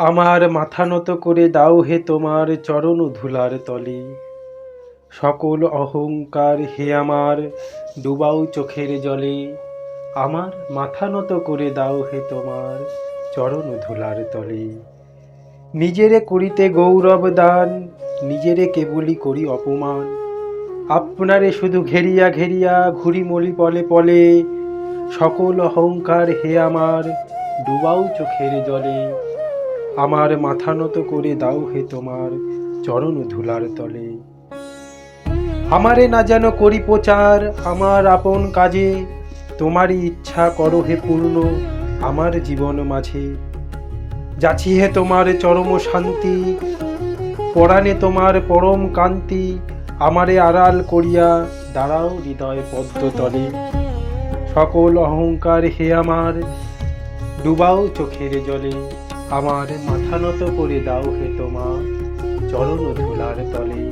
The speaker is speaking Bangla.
আমার মাথা নত করে দাও হে তোমার চরণ ধুলার তলে। সকল অহংকার হে আমার ডুবাও চোখের জলে। আমার মাথা নত করে দাও হে তোমার চরণ ধুলার তলে। নিজেরে করিতে গৌরব দান, নিজেরে কেবলই করি অপমান। আপনারে শুধু ঘেরিয়া ঘেরিয়া ঘুরি মলি পলে পলে। সকল অহংকার হে আমার ডুবাও চোখের জলে। আমার মাথা নত করে দাও হে তোমার চরণ ধুলার তলে। আমারে না যেন করি প্রচার আমার আপন কাজে, তোমারই ইচ্ছা করো হে পূর্ণ আমার জীবন মাঝে। যাছি হে তোমার চরম শান্তি, পরাণে তোমার পরম কান্তি। আমারে আড়াল করিয়া দাঁড়াও হৃদয় পদ্ম তলে। সকল অহংকার হে আমার ডুবাও চোখের জলে। আমার মাথা নত করে দাও হে তোমার চরণ ধুলার তলে।